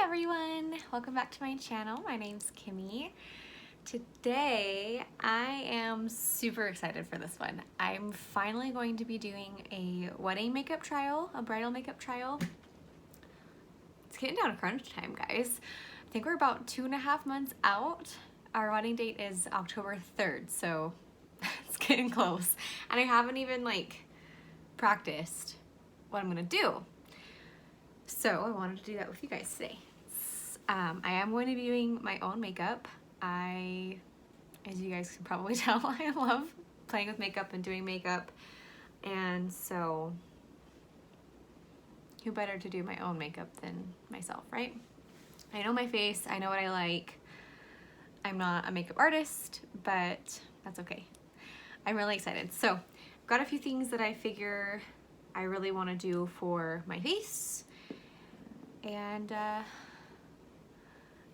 everyone, welcome back to my channel. My name's Kimmy. Today I am super excited for this one. I'm finally going to be doing a wedding makeup trial, a bridal makeup trial. It's getting down to crunch time, guys. I think we're about 2.5 months out. Our wedding date is October 3rd, so it's getting close. And I haven't even practiced what I'm gonna do. So I wanted to do that with you guys today. I am going to be doing my own makeup. As you guys can probably tell, I love playing with makeup and doing makeup. And so who better to do my own makeup than myself, right? I know my face, I know what I like. I'm not a makeup artist, but that's okay. I'm really excited. So I've got a few things that I figure I really want to do for my face. And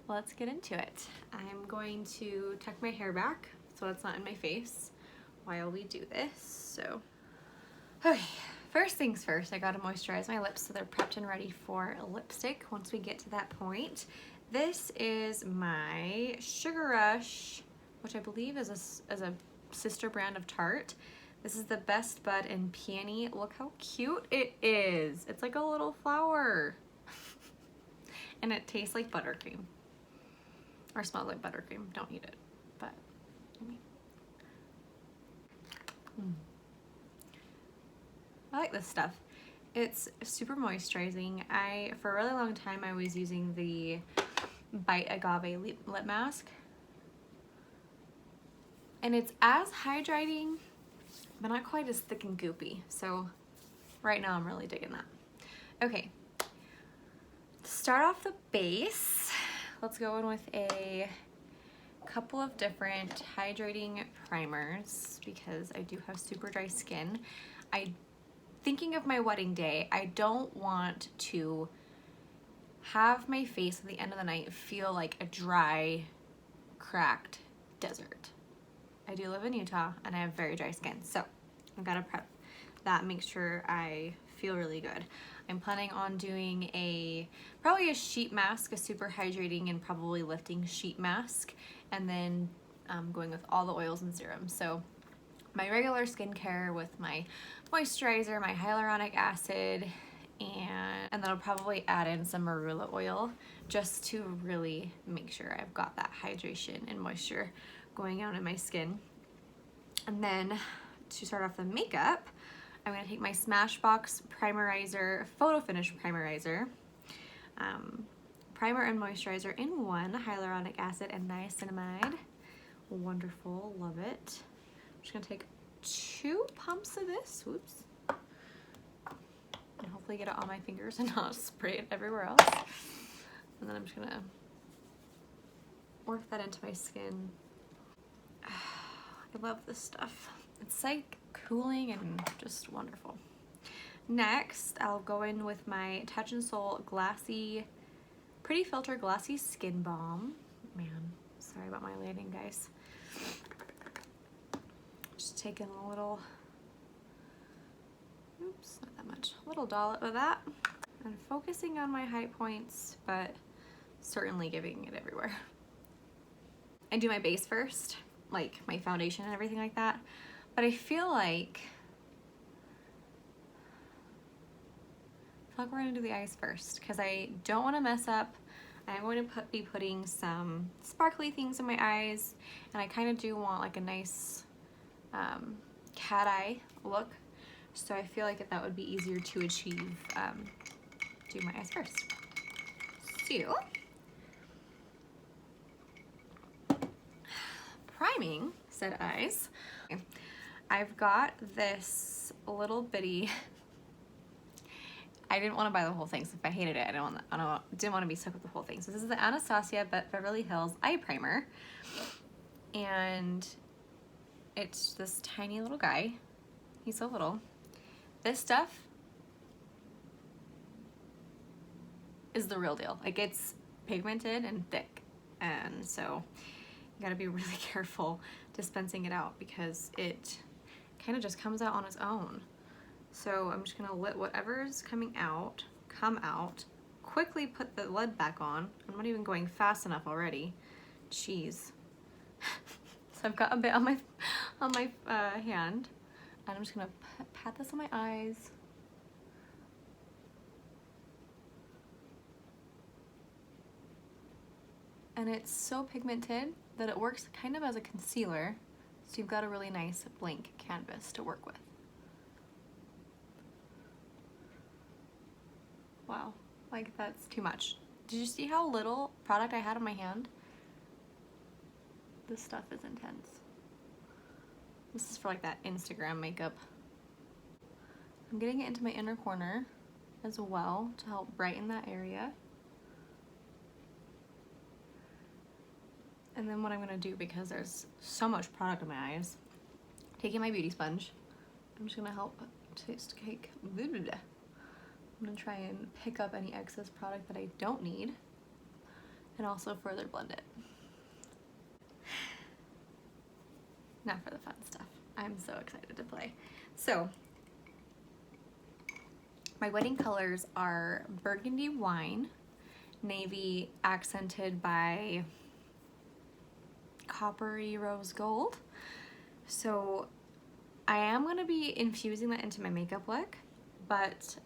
let's get into it. I'm going to tuck my hair back so it's not in my face while we do this. So, okay, first things first, I gotta moisturize my lips so they're prepped and ready for a lipstick once we get to that point. This is my Sugar Rush, which I believe is a sister brand of Tarte. This is the Best Bud and Peony. Look how cute it is. It's like a little flower. And it tastes like buttercream. Or smells like buttercream. Don't eat it, but I like this stuff. It's super moisturizing. For a really long time, I was using the Bite Agave lip mask. And it's as hydrating, but not quite as thick and goopy. So right now I'm really digging that. Okay, to start off the base, let's go in with a couple of different hydrating primers because I do have super dry skin. Thinking of my wedding day, I don't want to have my face at the end of the night feel like a dry, cracked desert. I do live in Utah and I have very dry skin, so I've got to prep that, make sure I feel really good. I'm planning on doing probably a sheet mask, a super hydrating and probably lifting sheet mask, and then going with all the oils and serums. So my regular skincare with my moisturizer, my hyaluronic acid, and then I'll probably add in some marula oil just to really make sure I've got that hydration and moisture going out in my skin. And then to start off the makeup, I'm going to take my SMASHBOX Primerizer, Photo Finish Primerizer, primer and moisturizer in one, hyaluronic acid and niacinamide. Wonderful, love it. I'm just going to take 2 pumps of this, whoops, and hopefully get it on my fingers and not spray it everywhere else. And then I'm just going to work that into my skin. I love this stuff. It's like cooling and just wonderful. Next, I'll go in with my Touch in Sol Glassy, Pretty Filter Glassy Skin Balm. Man, sorry about my lighting, guys. Just taking a little, oops, not that much, a little dollop of that. And focusing on my high points, but certainly giving it everywhere. I do my base first, like my foundation and everything like that. But I feel like we're gonna do the eyes first because I don't want to mess up. I'm going to be putting some sparkly things in my eyes, and I kind of do want like a nice cat eye look. So I feel like that would be easier to achieve. Do my eyes first. So, priming said eyes. Okay. I've got this little bitty, I didn't want to buy the whole thing, so if I hated it, I didn't want to be stuck with the whole thing. So this is the Anastasia Beverly Hills Eye Primer. And it's this tiny little guy. He's so little. This stuff is the real deal. Like, it's pigmented and thick. And so you gotta be really careful dispensing it out because it kind of just comes out on its own. So I'm just gonna let whatever's coming out come out quickly put the lid back on. I'm not even going fast enough already. Jeez. So I've got a bit on my hand, and I'm just gonna pat this on my eyes. And it's so pigmented that it works kind of as a concealer, so you've got a really nice blank canvas to work with. Wow, like that's too much. Did you see how little product I had on my hand? This stuff is intense. This is for like that Instagram makeup. I'm getting it into my inner corner as well to help brighten that area. And then what I'm gonna do, because there's so much product in my eyes, taking my beauty sponge, I'm just gonna help taste cake. I'm gonna try and pick up any excess product that I don't need and also further blend it. Now for the fun stuff. I'm so excited to play. So, my wedding colors are burgundy wine, navy accented by coppery rose gold. So I am going to be infusing that into my makeup look, but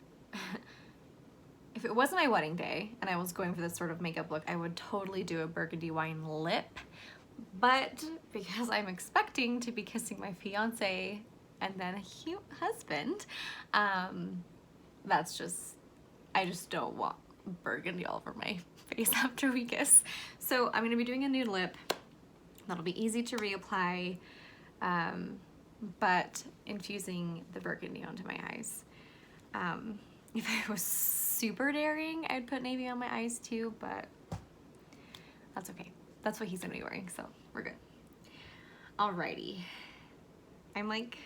if it wasn't my wedding day and I was going for this sort of makeup look, I would totally do a burgundy wine lip. But because I'm expecting to be kissing my fiance and then a husband, that's just, I just don't want burgundy all over my face after we kiss. So I'm going to be doing a nude lip. That'll be easy to reapply, but infusing the burgundy onto my eyes. If I was super daring, I'd put navy on my eyes too, but that's okay. That's what he's gonna be wearing, so we're good. Alrighty. I'm like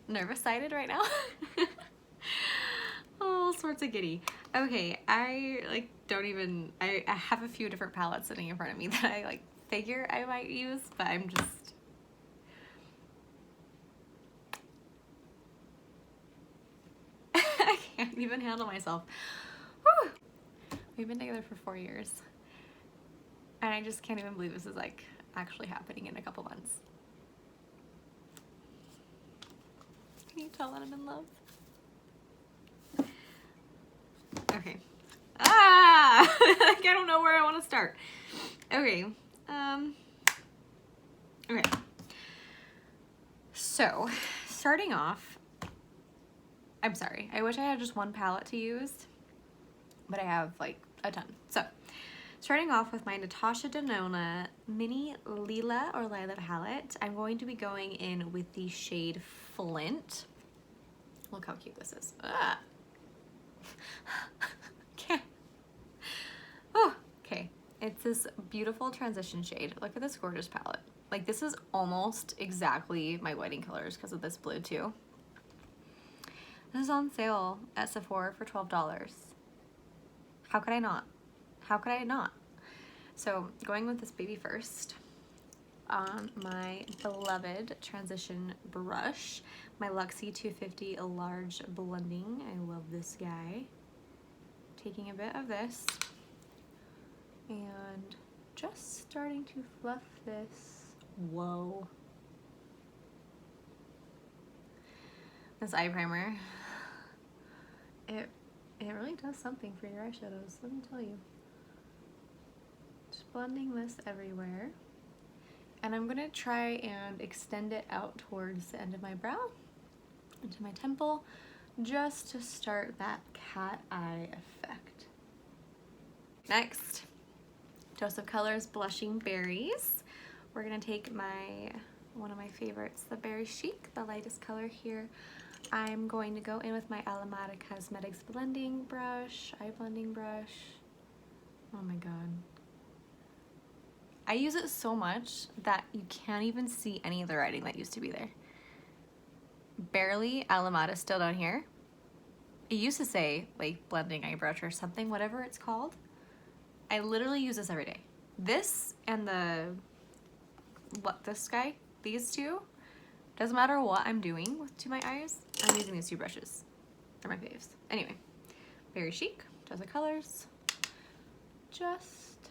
nervous-sided right now. All sorts of giddy. Okay, I like don't even, I have a few different palettes sitting in front of me that I like figure I might use, but I'm just, I can't even handle myself. Whew. We've been together for 4 years, and I just can't even believe this is like actually happening in a couple months. Can you tell that I'm in love? Okay. Ah! Like, I don't know where I want to start. Okay. Okay. So, starting off, I'm sorry. I wish I had just one palette to use, but I have like a ton. So, starting off with my NATASHA DENONA Mini Lila or Lila palette, I'm going to be going in with the shade Flint. Look how cute this is. Ah. Okay. Oh, okay. It's this beautiful transition shade. Look at this gorgeous palette. Like, this is almost exactly my wedding colors because of this blue too. This is on sale at Sephora for $12. How could I not? How could I not? So, going with this baby first on my beloved transition brush, my Luxe 250 large blending. I love this guy. Taking a bit of this and just starting to fluff this. Whoa. This eye primer, it really does something for your eyeshadows, let me tell you. Just blending this everywhere. And I'm gonna try and extend it out towards the end of my brow, into my temple, just to start that cat eye effect. Next, Dose of Colors Blushing Berries. We're gonna take one of my favorites, the Berry Chic, the lightest color here. I'm going to go in with my Alamar Causemetics blending brush, eye blending brush. Oh my god. I use it so much that you can't even see any of the writing that used to be there. Barely Alamar still down here. It used to say like blending eye brush or something, whatever it's called. I literally use this every day. This and this guy, these two, doesn't matter what I'm doing to my eyes, I'm using these two brushes. They're my faves. Anyway, Berry Chic, Jessica Colors. Just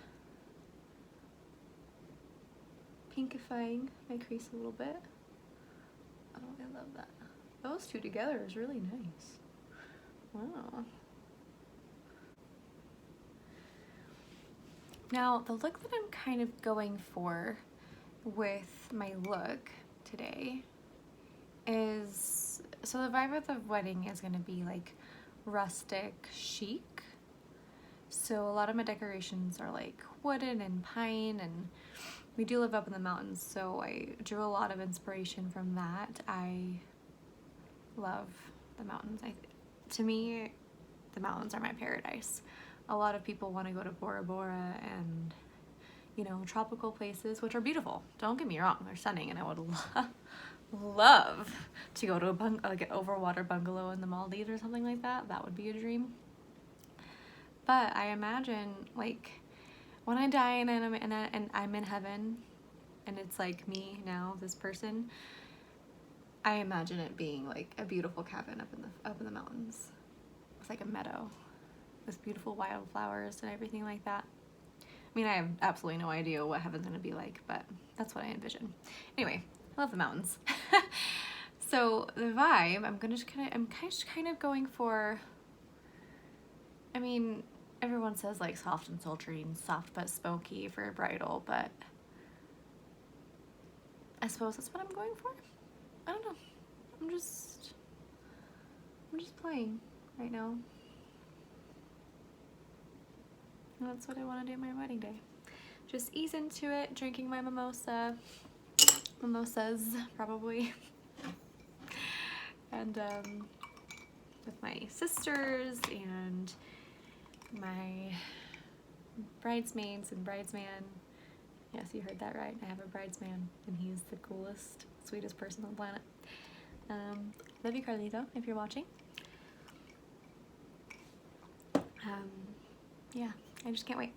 pinkifying my crease a little bit. Oh, I love that. Those two together is really nice. Wow. Now, the look that I'm kind of going for with my look today is, so the vibe of the wedding is going to be like rustic chic. So a lot of my decorations are like wooden and pine, and we do live up in the mountains, so I drew a lot of inspiration from that. I love the mountains. To me, the mountains are my paradise. A lot of people want to go to Bora Bora and, you know, tropical places, which are beautiful. Don't get me wrong, they're stunning, and I would love to go to like an overwater bungalow in the Maldives or something like that. That would be a dream. But I imagine, like, when I die and I'm in heaven, and it's like me now, this person, I imagine it being like a beautiful cabin up in the mountains with like a meadow with beautiful wildflowers and everything like that. I mean, I have absolutely no idea what heaven's gonna be like, but that's what I envision. Anyway, I love the mountains. So the vibe, I'm kind of going for, I mean, everyone says like soft and sultry and soft but smoky for a bridal, but I suppose that's what I'm going for. I don't know. I'm just playing right now. And that's what I want to do my wedding day. Just ease into it, drinking my mimosas probably, and with my sisters and my bridesmaids and bridesman. Yes, you heard that right. I have a bridesman, and he's the coolest, sweetest person on the planet. Love you, Carlito, if you're watching. Yeah, I just can't wait.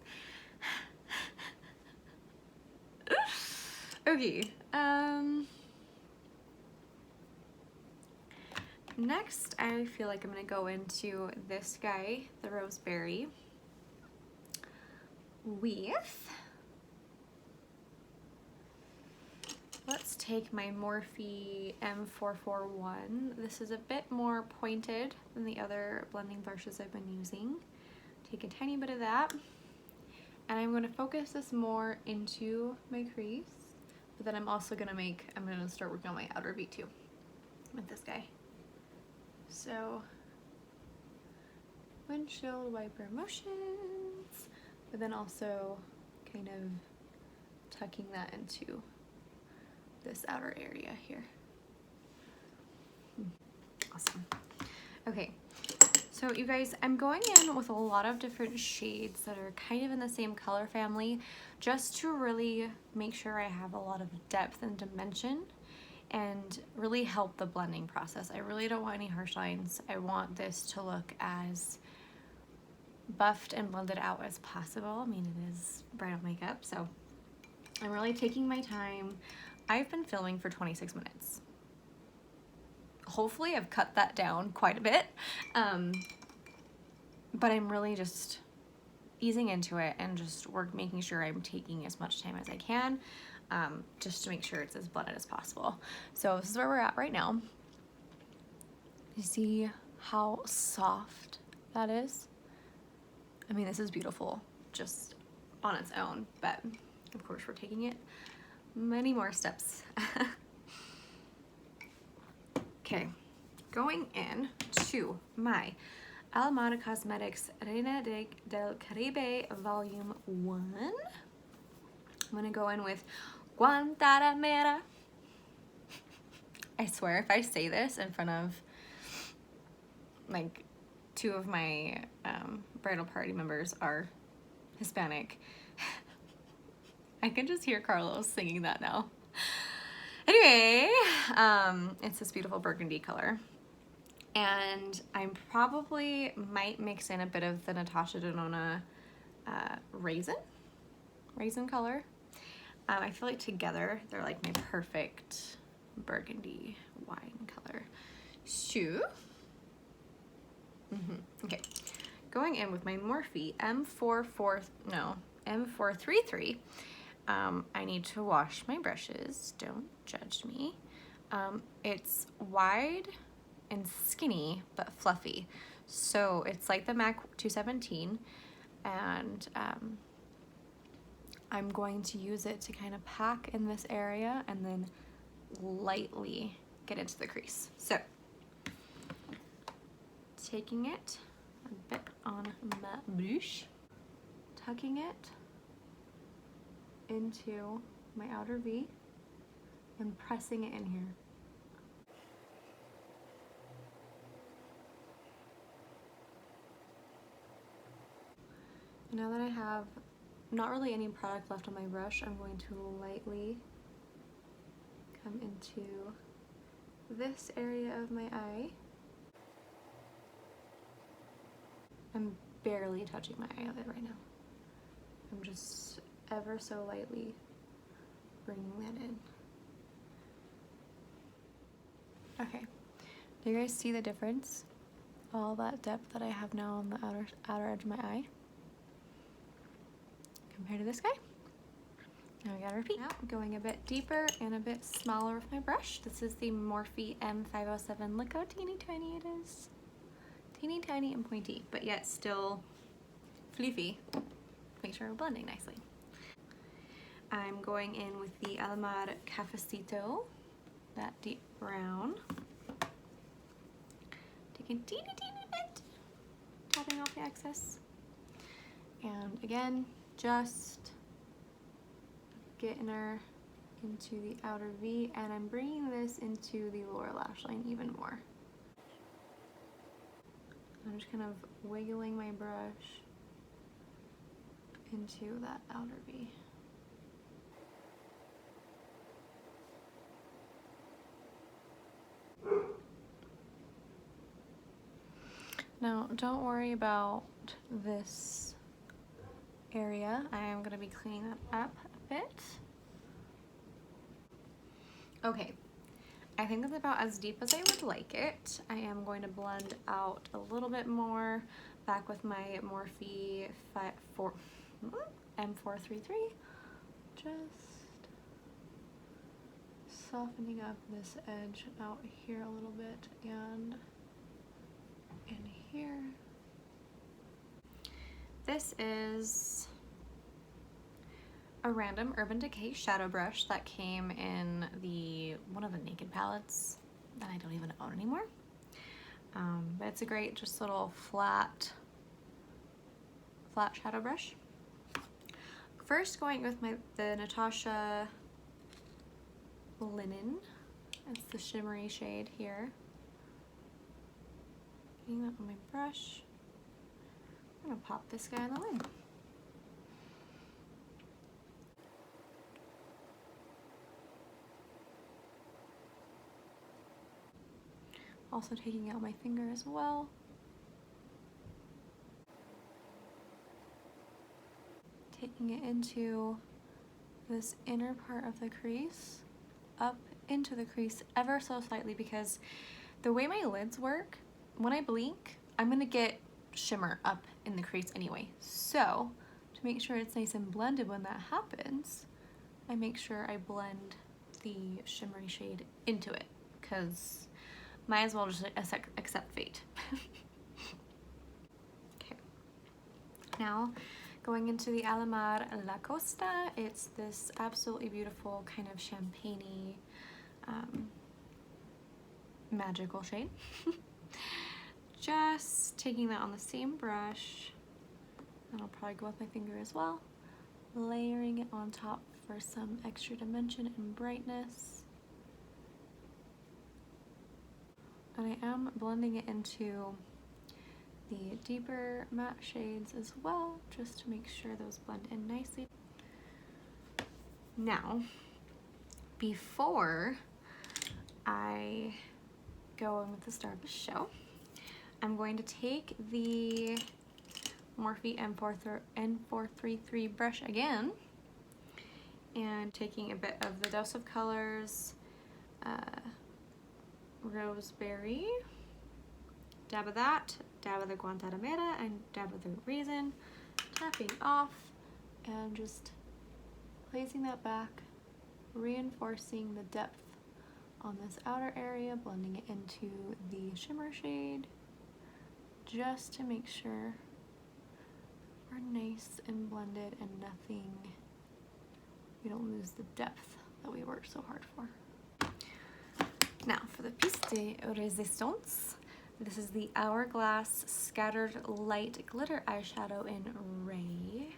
Okay. Next, I feel like I'm gonna go into this guy, the Roseberry, with, let's take my Morphe M441. This is a bit more pointed than the other blending brushes I've been using. Take a tiny bit of that, and I'm going to focus this more into my crease, but then I'm also going to start working on my outer V too with this guy. So, windshield wiper motions, but then also kind of tucking that into this outer area here. Awesome. Okay, so you guys, I'm going in with a lot of different shades that are kind of in the same color family, just to really make sure I have a lot of depth and dimension and really help the blending process. I really don't want any harsh lines. I want this to look as buffed and blended out as possible. I mean, it is bridal makeup, so I'm really taking my time. I've been filming for 26 minutes. Hopefully I've cut that down quite a bit, but I'm really just easing into it and just making sure I'm taking as much time as I can, just to make sure it's as blended as possible. So this is where we're at right now. You see how soft that is? I mean, this is beautiful just on its own, but of course we're taking it many more steps. Okay, going in to my Alamar Causemetics Reina del Caribe Volume 1. I'm gonna go in with Guantanamera. I swear if I say this in front of like 2 of my bridal party members are Hispanic, I can just hear Carlos singing that now. Anyway, it's this beautiful burgundy color. And I probably might mix in a bit of the NATASHA DENONA raisin color. I feel like together they're like my perfect burgundy wine color. So, okay, going in with my Morphe M433. I need to wash my brushes, don't judge me. It's wide and skinny, but fluffy. So it's like the MAC 217, and I'm going to use it to kind of pack in this area and then lightly get into the crease. So taking it a bit on my brush, tucking it into my outer V and pressing it in here. Now that I have not really any product left on my brush, I'm going to lightly come into this area of my eye. I'm barely touching my eyelid right now. I'm just ever so lightly bringing that in. Okay, do you guys see the difference? All that depth that I have now on the outer edge of my eye compared to this guy. Now we gotta repeat. Now going a bit deeper and a bit smaller with my brush. This is the Morphe M507. Look how teeny tiny it is. Teeny tiny and pointy, but yet still fluffy. Make sure we're blending nicely. I'm going in with the Alamar Cafecito, that deep brown. Taking a teeny bit, tapping off the excess. And again, just getting her into the outer V, and I'm bringing this into the lower lash line even more. I'm just kind of wiggling my brush into that outer V. Now, don't worry about this area. I am going to be cleaning that up a bit. Okay, I think that's about as deep as I would like it. I am going to blend out a little bit more back with my Morphe M433. Just softening up this edge out here a little bit and in here. This is a random Urban Decay shadow brush that came in one of the Naked palettes that I don't even own anymore. But it's a great just little flat shadow brush. First going with the Natasha Linen. It's the shimmery shade here. Getting that on my brush. I'm gonna pop this guy on the lid. Also taking out my finger as well. Taking it into this inner part of the crease, up into the crease ever so slightly, because the way my lids work, when I blink, I'm gonna get shimmer up in the crease anyway. So to make sure it's nice and blended when that happens, I make sure I blend the shimmery shade into it, because might as well just accept fate. Okay, now going into the Alamar La Costa. It's this absolutely beautiful kind of champagne-y, magical shade. Just taking that on the same brush, and I'll probably go with my finger as well, layering it on top for some extra dimension and brightness. And I am blending it into the deeper matte shades as well, just to make sure those blend in nicely. Now, before I go in with the star of the show, I'm going to take the Morphe M433 brush again, and taking a bit of the Dose of Colors Roseberry, dab of that, dab of the Guantanamera and dab of the raisin, tapping off and just placing that back, reinforcing the depth on this outer area, blending it into the shimmer shade, just to make sure we're nice and blended and nothing, we don't lose the depth that we worked so hard for. Now for the piece de resistance, this is the Hourglass Scattered Light Glitter Eyeshadow in Ray.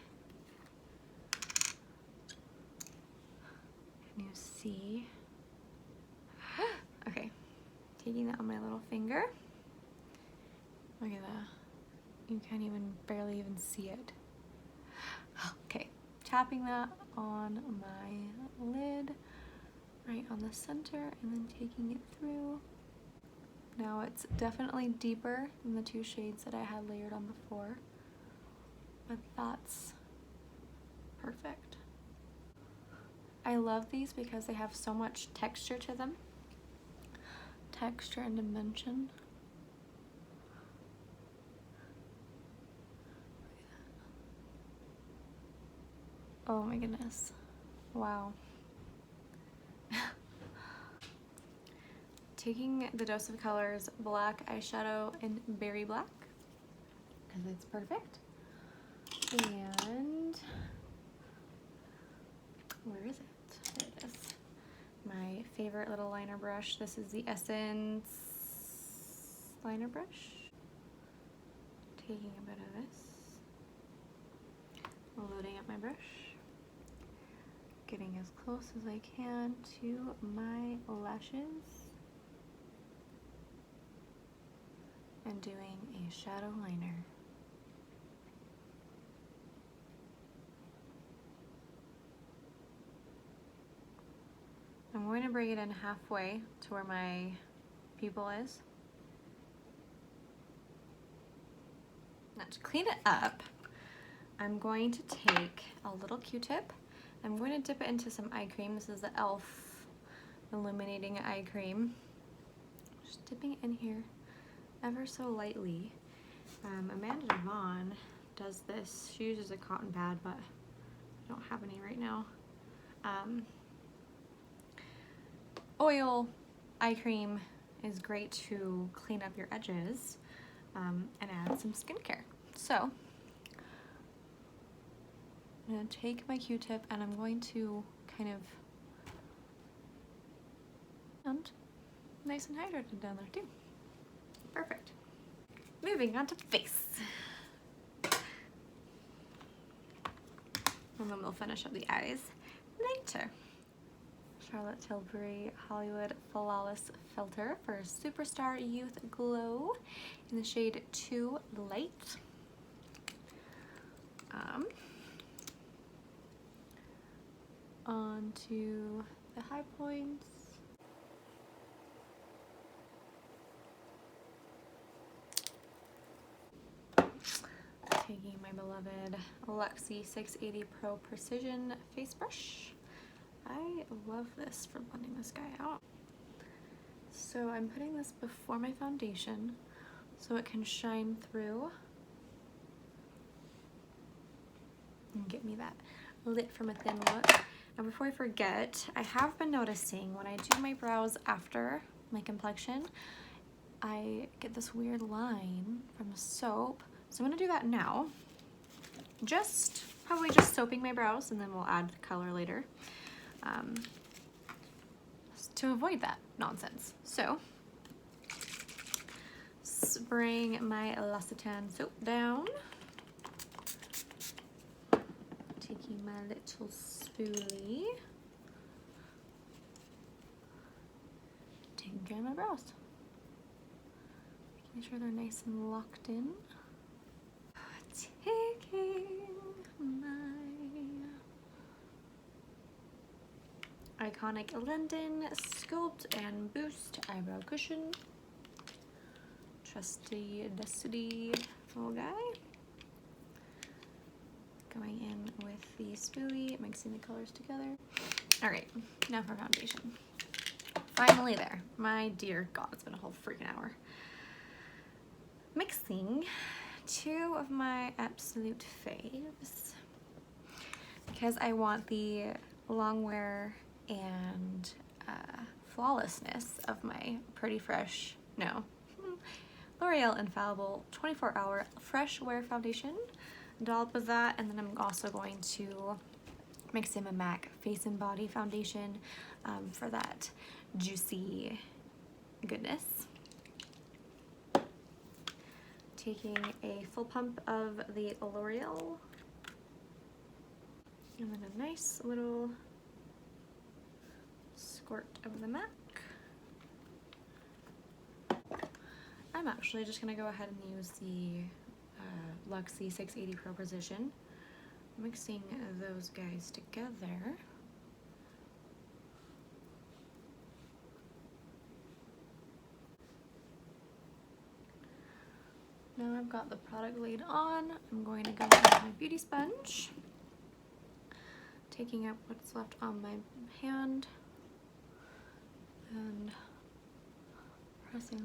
Can you see? Okay, taking that on my little finger. Look at that. You can't even barely even see it. Okay, tapping that on my lid, right on the center, and then taking it through. Now it's definitely deeper than the two shades that I had layered on before, but that's perfect. I love these because they have so much texture to them. Texture and dimension. Oh my goodness. Wow. Taking the Dose of Colors black eyeshadow in Berry Black, because it's perfect. And where is it? There it is. My favorite little liner brush. This is the Essence liner brush. Taking a bit of this. Loading up my brush. Getting as close as I can to my lashes. And doing a shadow liner. I'm going to bring it in halfway to where my pupil is. Now to clean it up, I'm going to take a little Q-tip. I'm going to dip it into some eye cream. This is the e.l.f. Illuminating Eye Cream. Just dipping it in here ever so lightly. Amanda Devon does this. She uses a cotton pad, but I don't have any right now. Oil eye cream is great to clean up your edges and add some skincare. So I'm going to take my Q-tip and I'm going to kind of, and nice and hydrated down there too. Perfect. Moving on to face. And then we'll finish up the eyes later. Charlotte Tilbury Hollywood Flawless Filter for Superstar Youth Glow in the shade Too Light. On to the high points. Taking my beloved Luxe 680 Pro Precision Face Brush. I love this for blending this guy out. So I'm putting this before my foundation so it can shine through and get me that lit from a thin look. And before I forget, I have been noticing when I do my brows after my complexion, I get this weird line from the soap. So I'm gonna do that now. Probably just soaping my brows, and then we'll add color later. To avoid that nonsense. So, spraying my L'Occitane soap down. Taking my little spoolie. Taking care of my brows. Making sure they're nice and locked in. Taking my iconic London Sculpt and Boost Eyebrow Cushion. Trusty, dusty little guy. Going in with the spoolie, mixing the colors together. All right, now for foundation. Finally there. My dear God, it's been a whole freaking hour. mixing two of my absolute faves because I want the long wear and flawlessness of my Pretty Fresh, no, L'Oreal Infallible 24-hour fresh wear foundation. Dollop of that, and then I'm also going to mix in my MAC Face and Body foundation for that juicy goodness. Taking a full pump of the L'Oreal, and then a nice little squirt of the MAC. I'm actually just going to go ahead and use the Luxe 680 Pro Precision, mixing those guys together. Now I've got the product laid on, I'm going to go with my beauty sponge, taking up what's left on my hand and pressing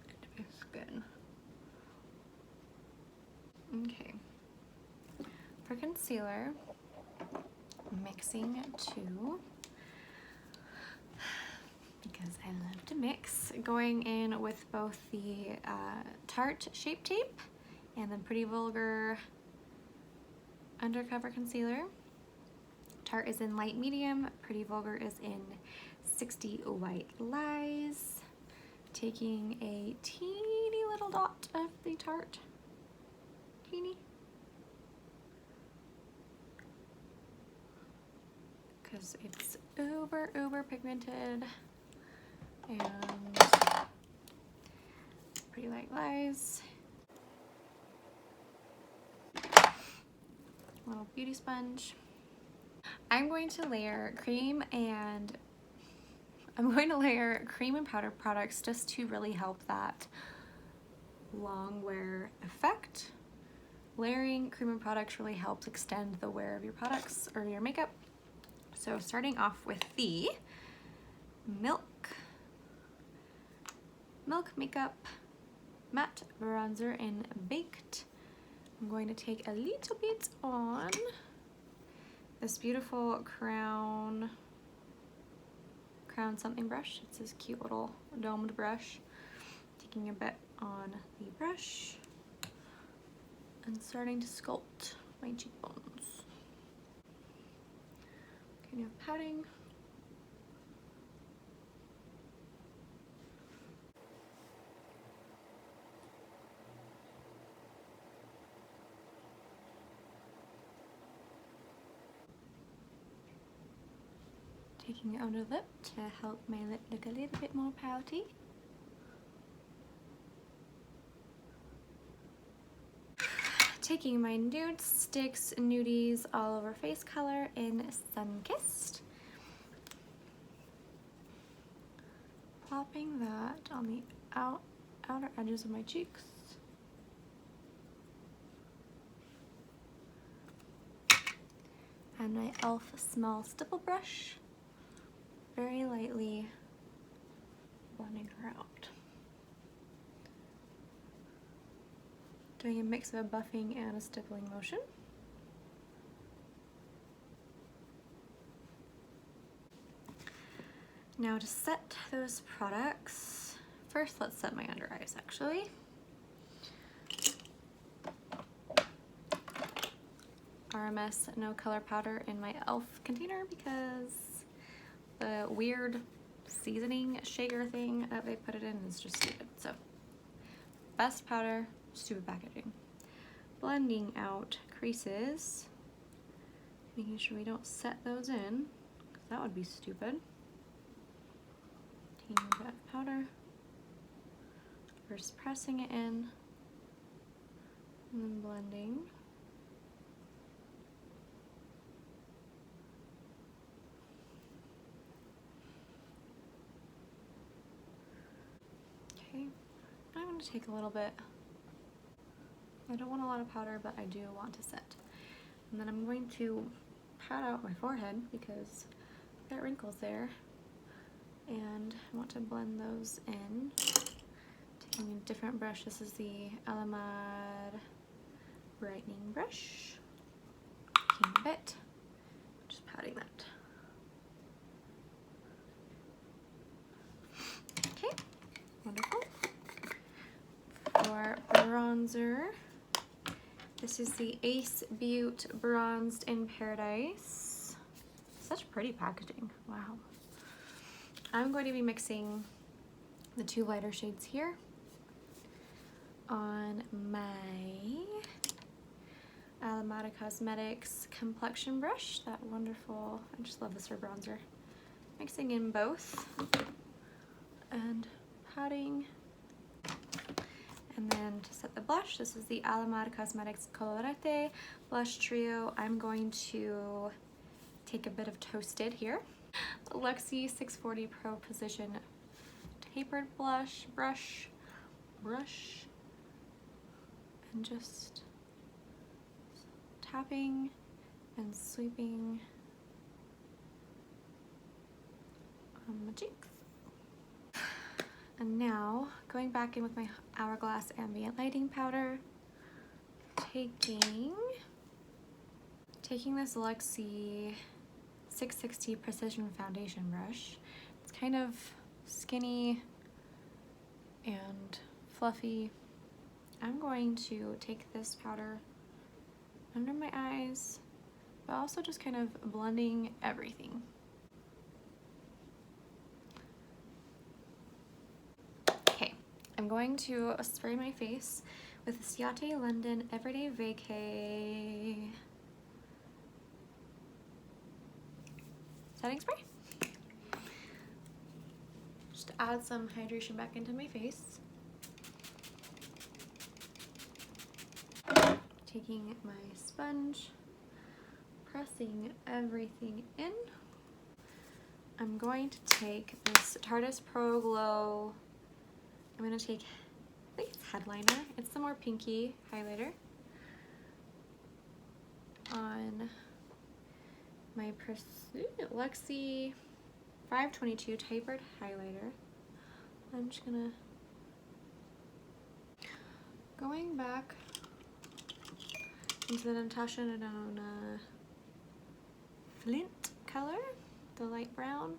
into my skin. Okay, for concealer, mixing two, because I love to mix, going in with both the Tarte Shape Tape and then Pretty Vulgar Undercover Concealer. Tarte is in light medium, Pretty Vulgar is in 60 White Lies. Taking a teeny little dot of the Tarte, teeny, because it's uber pigmented, and Pretty Light Lies. Little beauty sponge. I'm going to layer cream and powder products just to really help that long wear effect. Layering cream and products really helps extend the wear of your products or your makeup. So starting off with the Milk Makeup Matte Bronzer in Baked. I'm going to take a little bit on this beautiful crown something brush. It's this cute little domed brush. Taking a bit on the brush and starting to sculpt my cheekbones. Kind of pouting. Taking outer lip to help my lip look a little bit more pouty. Taking my Nude Sticks Nudies All Over Face color in Sunkissed. Plopping that on the outer edges of my cheeks. And my e.l.f. small stipple brush. Very lightly blending her out. Doing a mix of a buffing and a stippling motion. Now to set those products, first let's set my under eyes actually. RMS No Color Powder in my e.l.f. container because the weird seasoning shaker thing that they put it in is just stupid. So, best powder, stupid packaging. Blending out creases, making sure we don't set those in, because that would be stupid. Taking a bit of powder, first pressing it in, and then blending. I'm going to take a little bit. I don't want a lot of powder, but I do want to set. And then I'm going to pat out my forehead because I've got wrinkles there. And I want to blend those in. Using a different brush. This is the Alamar brightening brush. Came a bit. Just patting that. Okay, wonderful. For bronzer, this is the Ace Beauty Bronzed in Paradise. Such pretty packaging, wow. I'm going to be mixing the two lighter shades here on my Alamar Causemetics complexion brush, that wonderful, I just love this for bronzer. Mixing in both and patting. And then to set the blush, this is the Alamar Cosmetics Colorete Blush Trio. I'm going to take a bit of Toasted here. Luxe 640 Pro Precision Tapered Blush brush, and just tapping and sweeping on my cheeks. And now going back in with my Hourglass Ambient Lighting Powder, taking this Luxe 660 Precision Foundation brush. It's kind of skinny and fluffy. I'm going to take this powder under my eyes, but also just kind of blending everything. Okay, I'm going to spray my face with the Ciate London Everyday Vacay setting spray. Just add some hydration back into my face. Taking my sponge, pressing everything in. I'm going to take this Tarte Pro Glow. I'm going to take, I think it's Headliner. It's the more pinky highlighter on my Luxe 522 Tapered Highlighter. I'm just gonna, going back into the NATASHA DENONA Flint color, the light brown,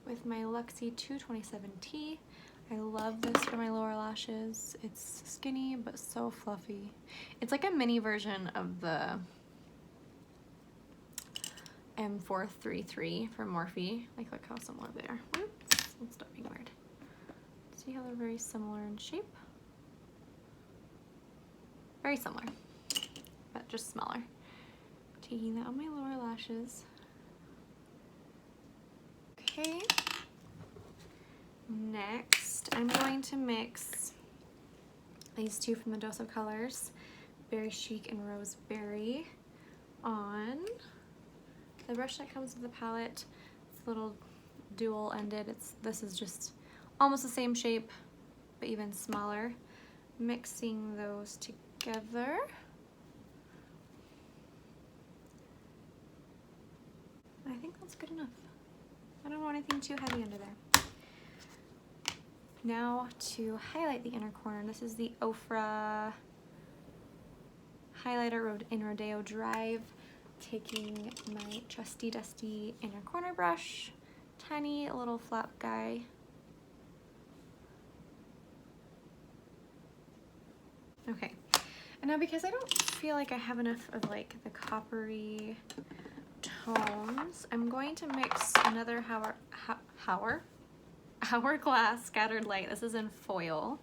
with my Luxe 227T. I love this for my lower lashes. It's skinny but so fluffy. It's like a mini version of the M433 from Morphe. Like, look how similar they are. Oops, stop being weird. See how they're very similar in shape? Very similar, but just smaller. Taking that on my lower lashes. Okay. Next, I'm going to mix these two from the Dose of Colors, Berry Chic and Roseberry, on the brush that comes with the palette. It's a little dual-ended. This is just almost the same shape, but even smaller. Mixing those together. I think that's good enough. I don't want anything too heavy under there. Now to highlight the inner corner, this is the Ofra highlighter in Rodeo Drive. Taking my trusty dusty inner corner brush, tiny little flap guy. Okay, and now because I don't feel like I have enough of like the coppery tones, I'm going to mix another Hourglass Scattered Light. This is in foil,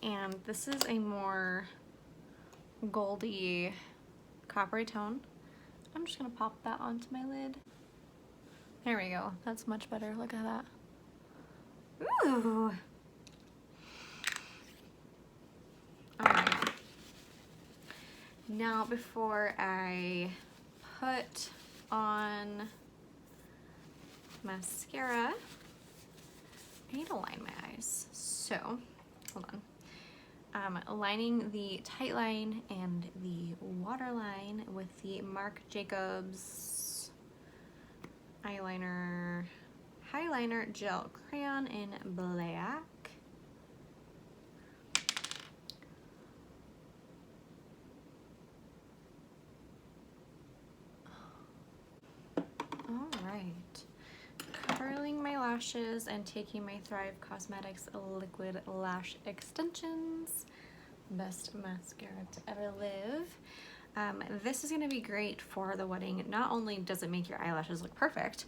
and this is a more goldy coppery tone. I'm just gonna pop that onto my lid. There we go. That's much better. Look at that. Ooh. Alright. Now before I put on mascara, I need to line my eyes. So, hold on. Lining the tight line and the waterline with the Marc Jacobs highliner gel crayon in black. lashes and taking my Thrive Causemetics Liquid Lash Extensions. Best mascara to ever live. This is going to be great for the wedding. Not only does it make your eyelashes look perfect,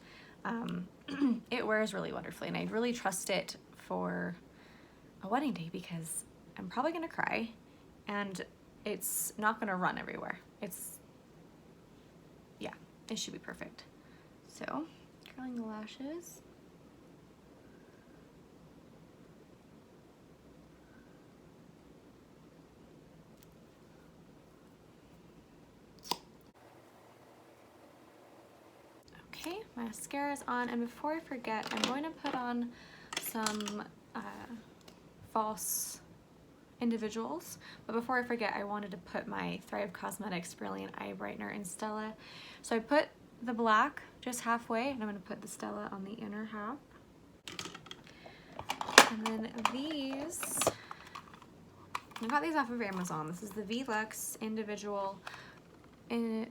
it wears really wonderfully, and I really trust it for a wedding day because I'm probably going to cry and it's not going to run everywhere. Yeah, it should be perfect. So, curling the lashes. Okay, mascara is on, and before I forget, I'm going to put on some false individuals, but before I forget, I wanted to put my Thrive Causemetics Brilliant Eye Brightener in Stella. So I put the black just halfway, and I'm going to put the Stella on the inner half. And then these, I got these off of Amazon. This is the Luxe individual in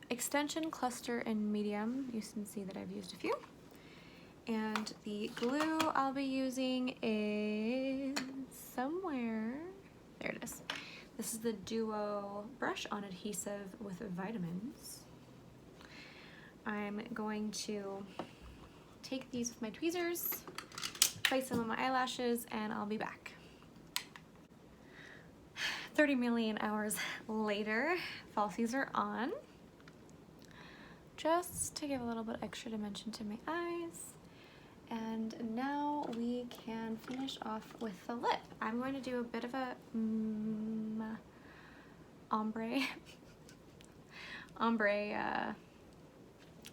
extension cluster in medium. You can see that I've used a few. And the glue I'll be using is somewhere, there it is. This is the Duo Brush On Adhesive with Vitamins. I'm going to take these with my tweezers, place them on my eyelashes, and I'll be back. 30 million hours later, falsies are on. Just to give a little bit extra dimension to my eyes. And now we can finish off with the lip. I'm going to do a bit of a ombre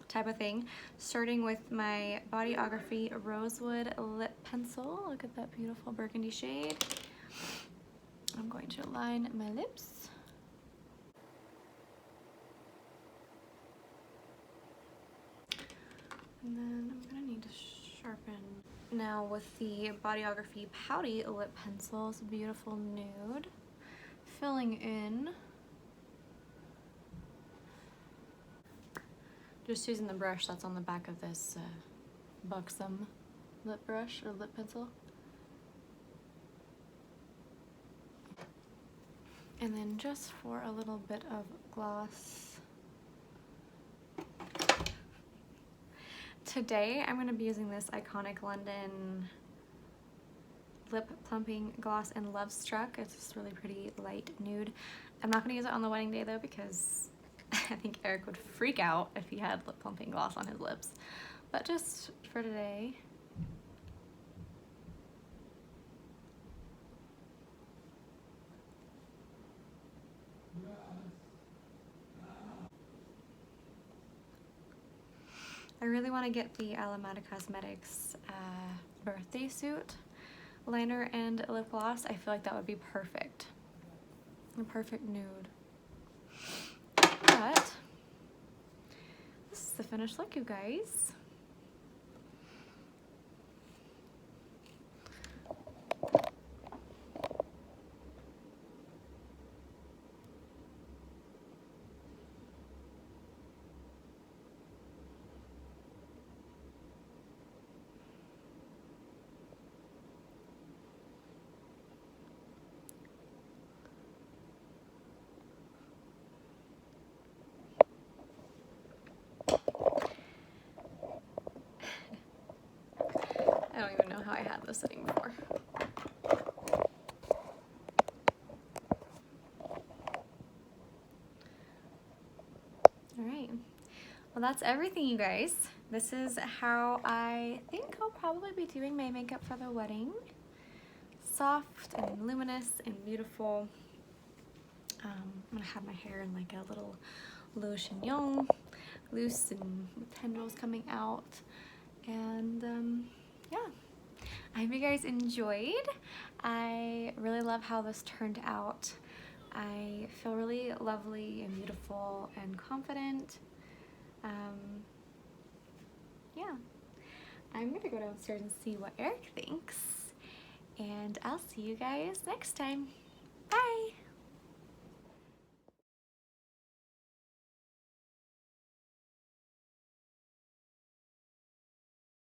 type of thing, starting with my Bodyography Rosewood Lip Pencil. Look at that beautiful burgundy shade. I'm going to line my lips. And then I'm gonna need to sharpen. Now with the Bodyography Pouty Lip Pencil, it's a beautiful nude. Filling in. Just using the brush that's on the back of this Buxom lip brush or lip pencil. And then just for a little bit of gloss. Today I'm going to be using this iconic London lip plumping gloss in Love Struck. It's this really pretty light nude. I'm not going to use it on the wedding day though because I think Eric would freak out if he had lip plumping gloss on his lips. But just for today. I really want to get the Alamar Cosmetics birthday suit liner and lip gloss. I feel like that would be perfect. A perfect nude. But this is the finished look, you guys. I don't even know how I had this sitting before. Alright, well that's everything, you guys. This is how I think I'll probably be doing my makeup for the wedding. Soft and luminous and beautiful. I'm gonna have my hair in like a little low chignon, loose and with tendrils coming out. And yeah, I hope you guys enjoyed. I really love how this turned out. I feel really lovely and beautiful and confident. Yeah, I'm gonna go downstairs and see what Eric thinks, and I'll see you guys next time.